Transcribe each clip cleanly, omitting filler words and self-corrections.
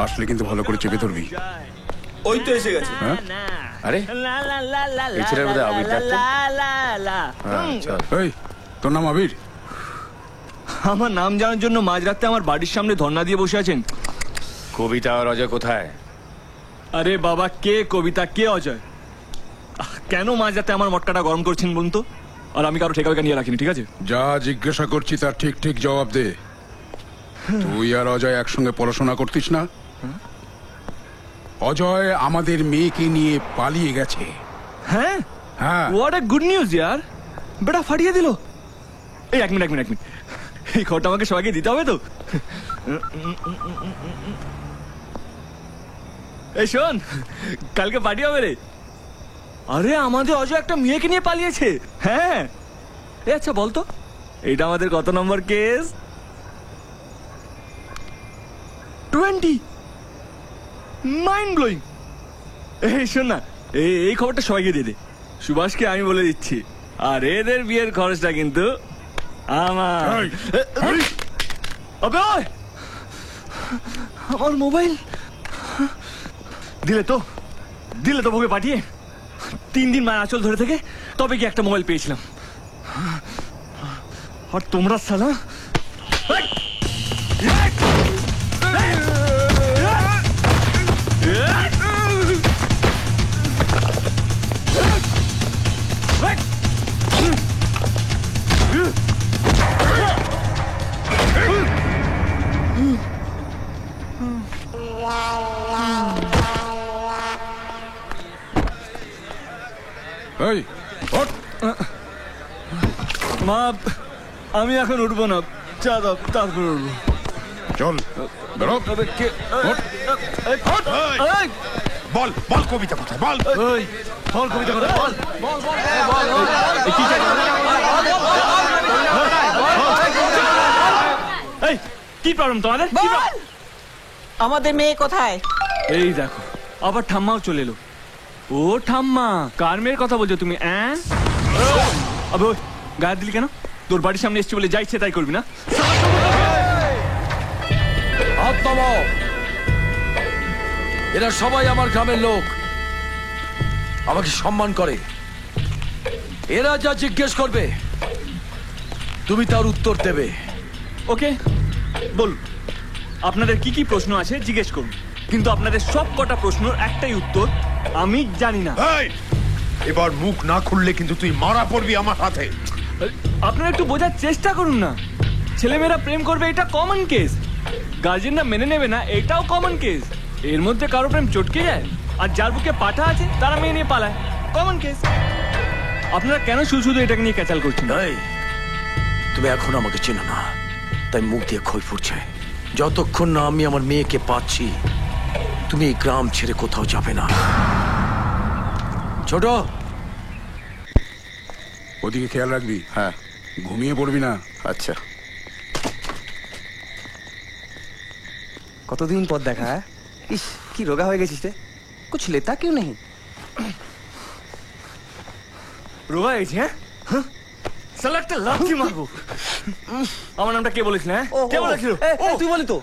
আসলে কিন্তু ভালো করে চেপে ধরবি। ওই তো এসে গেছে। আরে এই ছেলের বোধহয় আবির ডাক্তার। এই তোর নাম আবির? আমার নাম জানার জন্য মাঝরাতে আমার বাড়ির সামনে ধর্ণা দিয়ে বসে আছেন। কবিতা আর অজয় কোথায়? আরে বাবা, কে কবিতা কে অজয়? কেন মাঝরাতে আমার মটকাটা গরম করছেন বলুন তো? আর আমি কারো ঠেকা নিয়ে রাখিনি, ঠিক আছে? যা জিজ্ঞাসা করছি তার ঠিক ঠিক জবাব দে। তুই আর অজয় একসঙ্গে পড়াশোনা করতিস না? অজয় আমাদের মেয়েকে নিয়ে পালিয়ে গেছে। হ্যাঁ হ্যাঁ, হোয়াট আ গুড নিউজ ইয়ার। বেটা ফাটিয়ে দিল। এই এক মিনিট এই খবরটা আমাকে সবাইকে দিতে হবে তো। এই শোন, কালকে পার্টি হবে রে। আরে আমাদের অজয় একটা মেয়েকে নিয়ে পালিয়েছে। হ্যাঁ, আচ্ছা বলতো এটা আমাদের কত নম্বর কেস? 20। Mind blowing. এই শোন না, এই খবরটা সবাইকে দিয়ে দে। সুভাষকে আমি বলে দিচ্ছি, আর এদের বিয়ের খরচটা কিন্তু আমার। আমার মোবাইল দিলে তো বউকে পাঠিয়ে 3 দিন মায়ের আঁচল ধরে থেকে তবে কি একটা মোবাইল পেয়েছিলাম। আর তোমরা সালা এই ওঠ। মা, আমি এখন উঠবো না, চা দাও তারপর উঠবো। চল বেরো। বল বল কবিতা কোথায়? বল বল কবিতা কোথায়? বল কি প্রবলেম তোমাদের? আমাদের মেয়ে কোথায়? এই দেখো, আবার ঠাম্মাও চলে এলো। ও ঠাম্মা, কার মেয়ের কথা বলছো তুমি? আবে ওই গায়ে দিলি কেন? তোর বাড়ির সামনে এসছি বলে যাইছে তাই করবি না? এরা সবাই আমার গ্রামের লোক, আমাকে সম্মান করে। এরা যা জিজ্ঞেস করবে তুমি তার উত্তর দেবে। ওকে, বল আপনাদের কি কি প্রশ্ন আছে জিজ্ঞেস করুন, কিন্তু আপনাদের সব কটা প্রশ্নের একটাই উত্তর আমি জানি না। এবার মুখ না খুললে কিন্তু তুই মারা পড়বি আমার হাতে। আপনারা একটু বোঝার চেষ্টা করুন না। ছেলেমেয়েরা প্রেম করবে এটা কমন কেস, গার্জেনরা মেনে নেবে না এটাও কমন কেস। এর মধ্যে কারো প্রেম চটকে যায়, আর যার বুকে পাঠা আছে তারা মেয়ে নিয়ে পালায়, কমন কেস। আপনারা কেন শুধু এটাকে নিয়ে ক্যাচাল করছেন? তুমি এখন আমাকে চেনো না, তাই মুখ দিয়ে খই ফুটছে। যতক্ষণ না আমি আমার মেয়েকে পাচ্ছি তুমি এই গ্রাম ছেড়ে কোথাও যাবে না। ছোট, ওদিকে খেয়াল রাখবি। হ্যাঁ, ঘুমিয়ে পড়বি না। আচ্ছা। কতদিন পর দেখা। ইস, কি রোগা হয়ে গেছিস রে, কুছ লেতা কেউ নেই। রোগা হয়েছে? হ্যাঁ, সালা একটা লাথি মারবো। আমার নামটা কে বলিস না? কে বলেছিল? তুই বলি তো।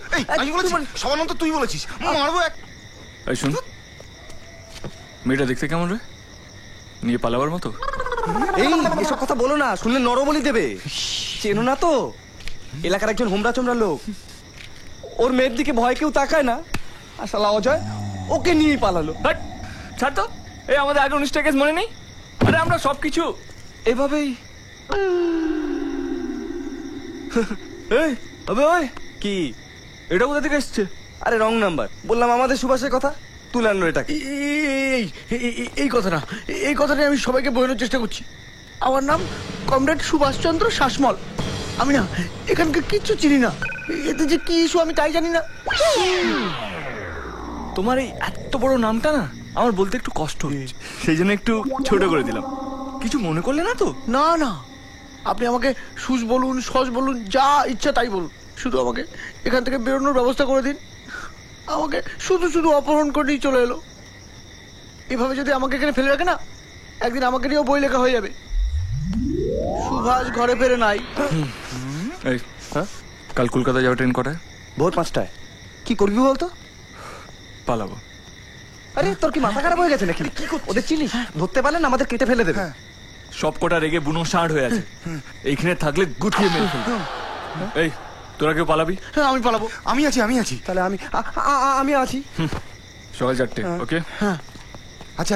সবার নাম তো তুই বলেছিস। মারবো এক। এই শুন, মেয়েটা দেখতে কেমন রে? নিয়ে পালাবার মতো? এই এসব কথা বলো না, শুনলে নরবলি দেবে। চেনো না তো, এলাকার একজন হোমরা চোমরা লোক। ওর মেয়ের দিকে ভয় কেউ তাকায় না, আর শালা অজয় ওকে নিয়েই পালালো। ছাড় তো, এই আমাদের আগে 19টা কেস মনে নেই? আরে আমরা সবকিছু এভাবেই। এই আবে ওই কি এটা কোথা থেকে এসছে? আরে রং নাম্বার, বললাম আমাদের সুভাষের কথা, তুলে আনলো এটাকে। এই কথাটা আমি সবাইকে বোঝানোর চেষ্টা করছি। আমার নাম কমরেড সুভাষচন্দ্র শাসমল। আমি না এখানকার কিচ্ছু চিনি না, এতে যে কি ইস্যু আমি তাই জানি না। তোমার এই এত বড় নামটা না আমার বলতে একটু কষ্ট হচ্ছে, সেই জন্য একটু ছোট করে দিলাম। কিছু মনে করলে না তো? না না, আপনি আমাকে সুজ বলুন, সস বলুন, যা ইচ্ছা তাই বলুন, শুধু আমাকে এখান থেকে বেরোনোর ব্যবস্থা করে দিন। আমাকে শুধু অপহরণ করেই চলে এলো। এভাবে যদি আমাকে এখানে ফেলে রাখে না, একদিন আমাকে নিয়েও বই লেখা হয়ে যাবে। সুভাষ ঘরে ফেরে নাই। এই কাল কলকাতা যাওয়া ট্রেন কটায়? ভোর 5টায়। কি করবি বলতো? পালাবো। আরে তোর কি মাথা খারাপ হয়ে গেছে নাকি? ওদের চিনিস? ধরতে পারলেন আমাদের কেটে ফেলে দেবে। সব কটা রেগে বুনো ষাঁড় হয়ে আছে, এইখানে থাকলে গুটিয়ে মেরে ফেলবো। এই তোরা কেউ পালাবি? হ্যাঁ আমি পালাবো। আমি আছি। তাহলে আমি আছি। সকাল 4টে, ওকে? আচ্ছা।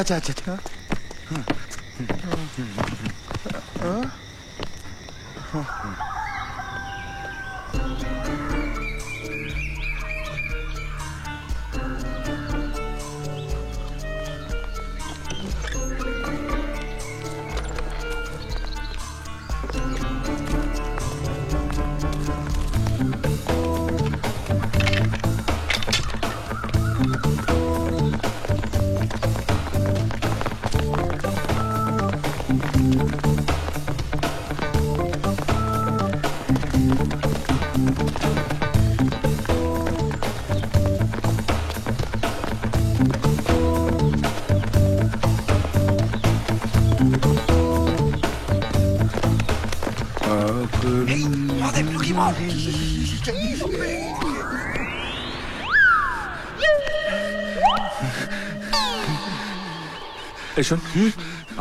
এই শোন,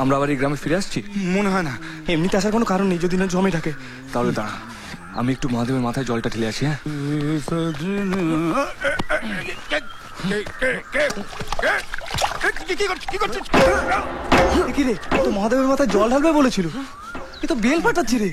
আমরা আবার এই গ্রামে ফিরে আসছি। মনে হয় না। এমনিতে আসার কোনো কারণ নেই যদি না জমে থাকে। তাহলে দাঁড়া, আমি একটু মহাদেবের মাথায় জলটা ঢেলে আসি। হ্যাঁ, কি রে, তো মহাদেবের মাথায় জল ঢালবে বলেছিল, এ তো বেল ফাটাচ্ছি রে।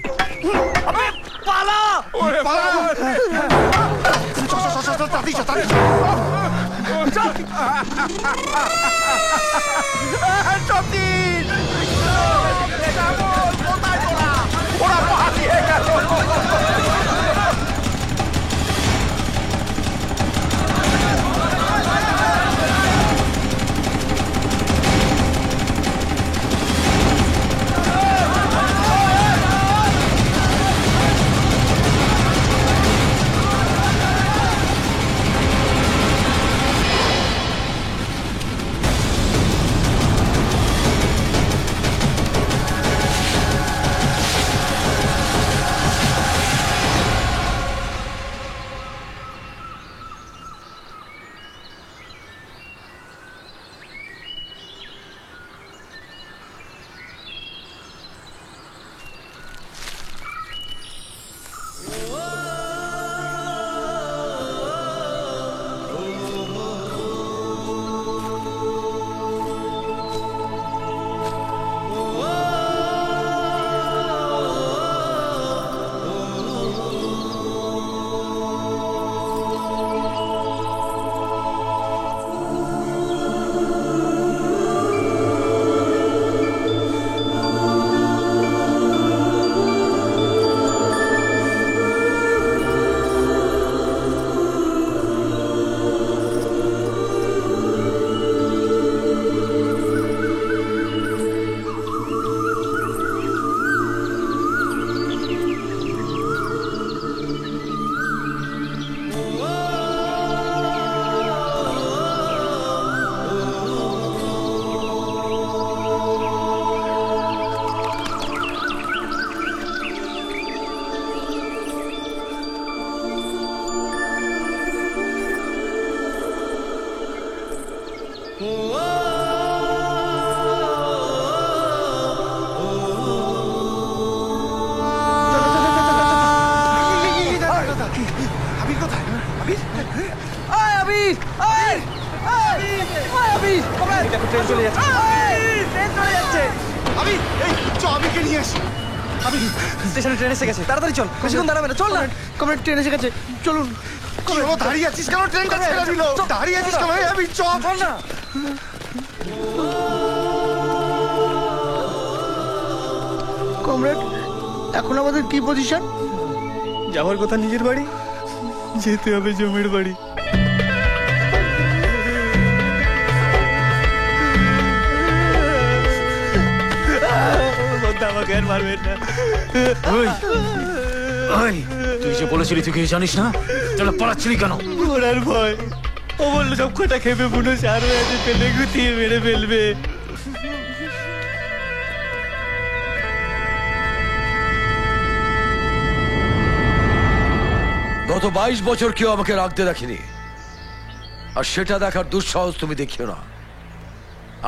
ট্রেন চলে যাচ্ছে, ট্রেন চলে যাচ্ছে। আমি কে নিয়ে আসি। স্টেশনে ট্রেন এসে গেছে, তাড়াতাড়ি চল, বেশিক্ষণ দাঁড়াবে না, চল না। কমরেড ট্রেন এসে গেছে, চলুন। দাঁড়িয়ে আছিস কেন? ট্রেনটা ছেড়ে দিল। দাঁড়িয়ে আছিস কেন? আমি চল না। কমরেড, এখন আমাদের কি পজিশন? যাওয়ার কথা নিজের বাড়ি, যেতে হবে জমির বাড়ি। আমাকে আর মারবেন না। তুই যে বলেছিলি তুই কি জানিস না, তাহলে পালাচ্ছিলি কেন? ওরার ভয়, ও বললো সব কটা খেপে বুনো সার হয়ে আছে, পেলে গুতিয়ে মেরে ফেলবে। গত 22 বছর কেউ আমাকে রাখতে দেখেনি। আর সেটা দেখার দুঃসাহস তুমি দেখিও না।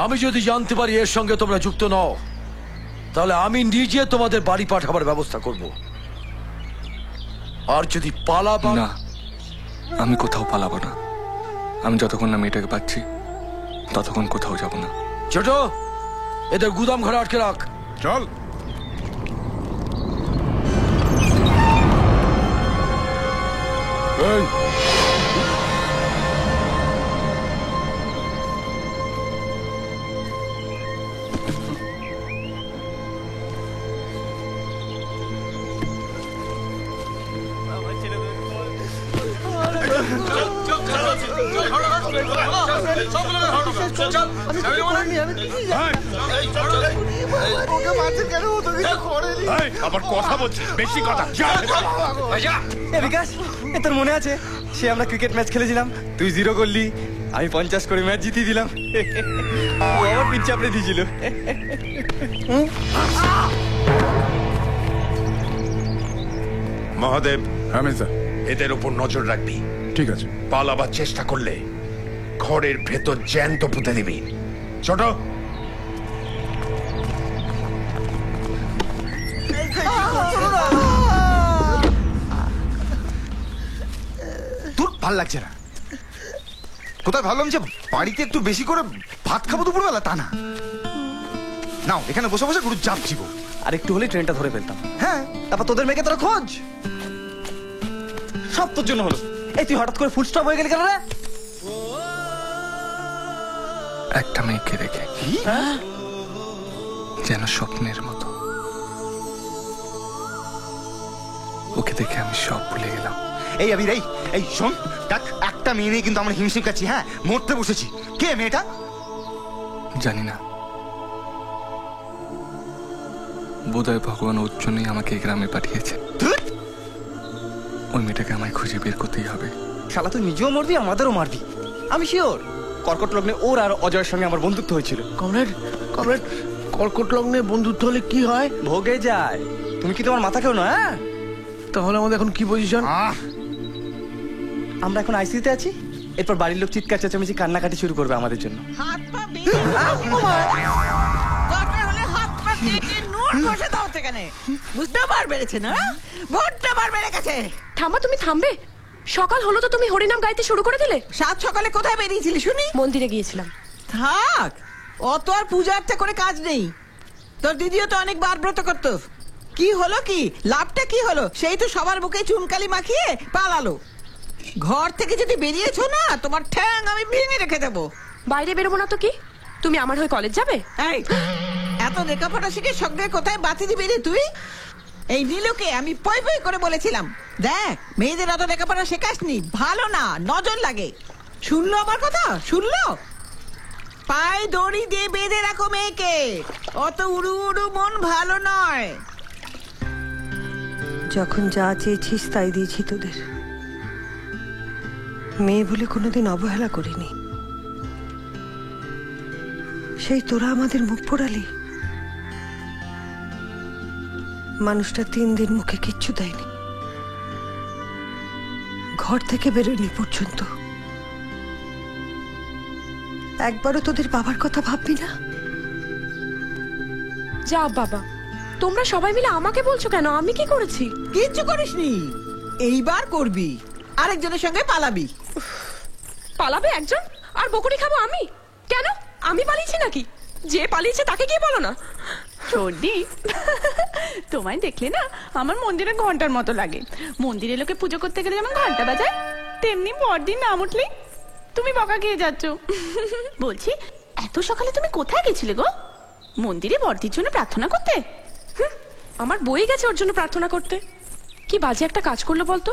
আমি যদি জানতে পারি এর সঙ্গে তোমরা যুক্ত নও, তাহলে আমি নিজে তোমাদের বাড়ি পাঠাবার ব্যবস্থা করব। আর যদি পালাবা না, আমি কোথাও পালাবো না। আমি যতক্ষণ না মেয়েটাকে পাচ্ছি ততক্ষণ কোথাও যাব না। ছোট, এদের গুদাম ঘরে আটকে রাখ। চল। এই, আবার কথা বলছিস, বেশি কথা। যা, এ বিকাশ, এ তোর মনে আছে সে আমরা ক্রিকেট ম্যাচ খেলেছিলাম, তুই 0 করলি, আমি 50 করে ম্যাচ জিতিয়ে দিলাম। ও আবার পিচ চাপড়ে দিয়েছিল। মহাদেব, হ্যাঁ মির্জা, এদের উপর নজর রাখবি। ঠিক আছে। পালাবার চেষ্টা করলে ঘরের ভেতর জ্যান্ত পুঁতে দিবি। ছোট, তোর ভাল লাগছে না? কোথায় ভাবলাম যে বাড়িতে একটু বেশি করে ভাত খাবো দুপুরবেলা, তা না। নাও এখানে বসে বসে গুরু চাপ চিবো। আর একটু হলে ট্রেনটা ধরে ফেলতাম। হ্যাঁ, তারপর তোদের মেয়েকে তোরা খোঁজ, সব তোর জন্য হলো। এই তুই হঠাৎ করে ফুল স্টপ হয়ে গেলি কেন রে? একটা মেয়েকে রেখে যেন স্বপ্নের মতো, ওকে দেখে আমি সব ভুলে গেলাম। এই আবির, এই শোন, দেখ একটা মেয়ে নিয়ে কিন্তু আমরা হিমশিম খাচ্ছি। হ্যাঁ, মরতে বসেছি। কে মেয়েটা? জানি না, বোধহয় ভগবান ওর জন্যই আমাকে এই গ্রামে পাঠিয়েছে। ধুৎ! ওই মেয়েটাকে আমায় খুঁজে বের করতেই হবে। শালা তুই নিজেও মরবি, আমাদেরও মারবি, আমি শিওর। কর্কট লগ্নে ওর আর অজয়ের সঙ্গে আমার বন্ধুত্ব হয়েছিল। কমরেড, কর্কট লগ্নে বন্ধুত্ব হলে কি হয়? ভোগে যায়। তুমি কি তোমার মাথা কেউ না? হ্যাঁ, তাহলে আমাদের এখন কি পজিশন? আমরা এখন আইসিইউতে আছি। এরপর বাড়ির লোক চিৎকার চেঁচামেচি কান্নাকাটি শুরু করবে আমাদের জন্য। হাত পা বেঁধে দরকার হলে হাত পা কেটে নুন ঘষে দাও সেখানে। বুঝতে বার বেড়েছে না? ভোটটা বার বেড়ে গেছে। থামা, তুমি থামবে? সকাল হলো তো তুমি হরিনাম গাইতে শুরু করে দিলে। সাত সকালে কোথায় বেরিয়েছিলি শুনি? মন্দিরে গিয়েছিলাম। থাক, অত আর পূজা একটা করে কাজ নেই। তোর দিদিও তো অনেকবার ব্রত করতো। কি হলো, কি লাভটা কি হলো? সেই তো সবার বুকে চুনকালি মাখিয়ে পালালো। ঘর থেকে যদি বেরিয়েছো না, তোমার ঠ্যাং আমি ভেঙে রেখে দেবো। বাইরে বেরোবো না তো কি? তুমি আমার হয়ে কলেজ যাবে? এই, এত লেখাপড়া শিখে সঙ্গে কোথায় বাতি দিবি রে তুই? এই নীলুকে আমি পই পই করে বলেছিলাম, দেখ মেয়েদের অত লেখাপড়া শেখাসনি, ভালো না, নজর লাগে। শুনলো আমার কথা? শুনলো? পায়ে দড়ি দিয়ে বেঁধে রাখো মেয়েকে। অত উড়ু উড়ু মন ভালো নয়। যখন যা চেয়েছিস তাই দিয়েছি তোদের। মেয়ে বলে কোনোদিন অবহেলা করিনি। সেই তোরা আমাদের মুখ পোড়ালি। মানুষটা 3 দিন মুখে কিচ্ছু দেয়নি, ঘর থেকে বেরোয়নি পর্যন্ত। একবারও তোদের বাবার কথা ভাববি না? যা বাবা, তোমরা সবাই মিলে আমাকে বলছো কেন? আমি কি করেছি? কিচ্ছু করিসনি, এইবার করবি। আরেকজনের সঙ্গে পালাবি। পালাবে একজন, আর বকুনি খাবো আমি? কেন, আমি পালিয়েছি নাকি? যে পালিয়েছে তাকে কি বলো না? সর্দি, তোমায় দেখলে না আমার মন্দিরে ঘন্টার মতো লাগে। মন্দিরে লোকে পুজো করতে গেলে যেমন ঘন্টা বাজায়, তেমনি পরদিন নাম উঠলেই তুমি বকা খেয়ে যাচ্ছ। বলছি, এত সকালে তুমি কোথায় গেছিলে গো? মন্দিরে বর্দির জন্য প্রার্থনা করতে? আমার বই গেছে ওর জন্য প্রার্থনা করতে। কি বাজে একটা কাজ করলো বলতো?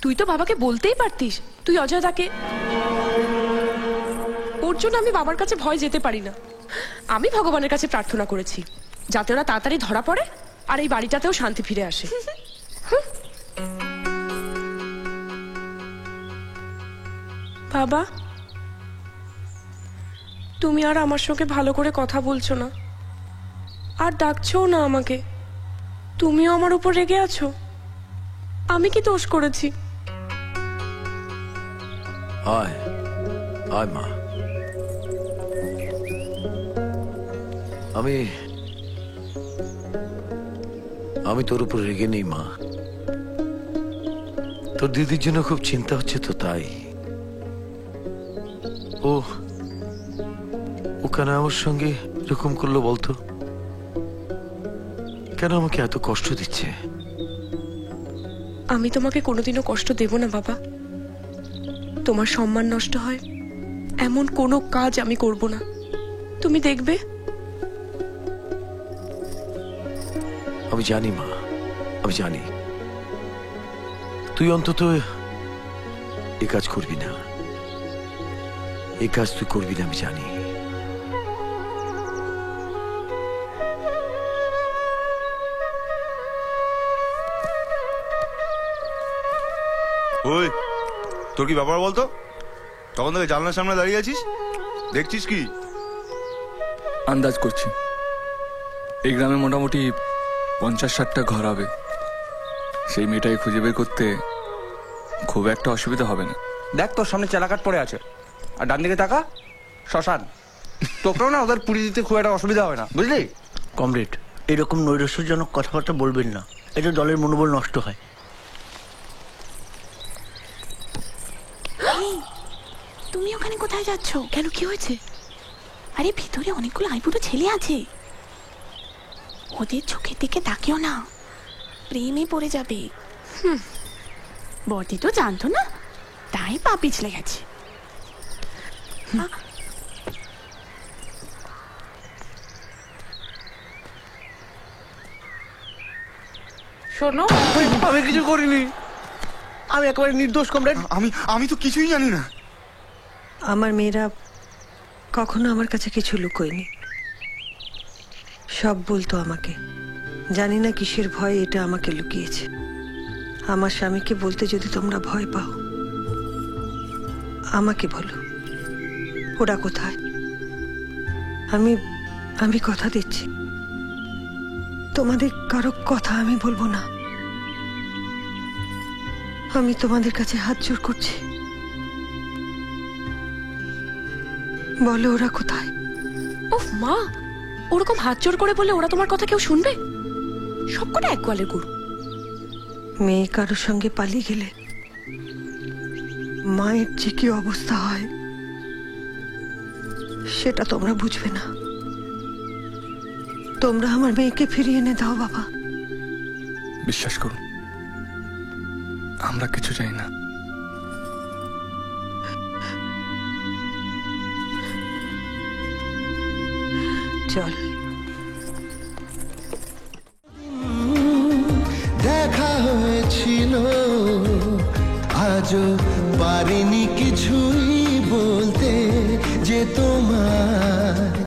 তুই তো বাবাকে বলতেই পারতিস তুই অজয় দাকে। ওর জন্য আমি বাবার কাছে ভয় যেতে পারি না। আমি ভগবানের কাছে প্রার্থনা করেছি যাতে ওরা তাড়াতাড়ি ধরা পড়ে আর এই বাড়িটাতেও শান্তি ফিরে আসে। বাবা, তুমি আর আমার সঙ্গে ভালো করে কথা বলছো না, আর ডাকছো না আমাকে। তুমিও আমার উপর রেগে আছো। আমি কি দোষ করেছি? আয়, আয় মা। আমি আমি তোর উপর রেগে নেই মা, তোর দিদির জন্য খুব চিন্তা হচ্ছে তো তাই। ও কেন আমার সঙ্গে এরকম করলো বলতো? কেন আমাকে এত কষ্ট দিচ্ছে? আমি তোমাকে কোনোদিনও কষ্ট দেব না বাবা। তোমার সম্মান নষ্ট হয় এমন কোনো কাজ আমি করব না, তুমি দেখবে। আমি জানি মা, আমি জানি তুই অন্তত এই কাজ করবি না, এই কাজ তুই করবি না, আমি জানি। ওই তোর কি ব্যাপার বলতো? তখন থেকে জানলার সামনে দাঁড়িয়ে আছিস, দেখছিস কি? আন্দাজ করছি এই গ্রামে মোটামুটি 50-60টা ঘর হবে। সেই মেয়েটাকে খুঁজে বের করতে খুব একটা অসুবিধা হবে না। দেখ তোর সামনে চালাকাট পড়ে আছে, আর ডান দিকে তাকা শ্মশান। তোকেও না ওদের পুড়িয়ে দিতে খুব একটা অসুবিধা হবে না, বুঝলি? কমরেড, এরকম নৈরাশ্যজনক কথাবার্তা বলবেন না, এটা দলের মনোবল নষ্ট হয়। তুমি ওখানে কোথায় যাচ্ছ? কেন, কি হয়েছে? আরে ভিতরে অনেকগুলো আইবুড়ো ছেলে আছে, ওদের চোখের দিকে তাকিও না, প্রেমে পড়ে যাবে। বর্দি তো জানতো না, তাই পা পিছলে গেছে। শোনো, আমি কিছু করিনি, আমি একেবারে নির্দোষ কমরেড। আমি তো কিছুই জানি না। আমার মেয়েরা কখনো আমার কাছে কিছু লুকোয়নি, সব বলতো আমাকে। জানি না কিসের ভয় এটা আমাকে লুকিয়েছে। আমার স্বামীকে বলতে যদি তোমরা ভয় পাও, আমাকে বলো ওরা কোথায়। আমি কথা দিচ্ছি, তোমাদের কারো কথা আমি বলবো না। আমি তোমাদের কাছে হাত জোড় করছি, বলো ওরা কোথায়। উফ মা, ওরকম হাত জোড় করে বলে ওরা তোমার কথা কেউ শুনবে? সবকটা এক গোয়ালের গরু। মেয়ে কারোর সঙ্গে পালিয়ে গেলে মায়ের যে কি অবস্থা হয় সেটা তোমরা বুঝবে না। তোমরা আমার মেয়েকে ফিরিয়ে এনে দাও বাবা। বিশ্বাস করুন, আমরা কিছু চাই না। চল। দেখা হয়েছিল, আজও পারিনি কিছুই বলতে, যে তোমার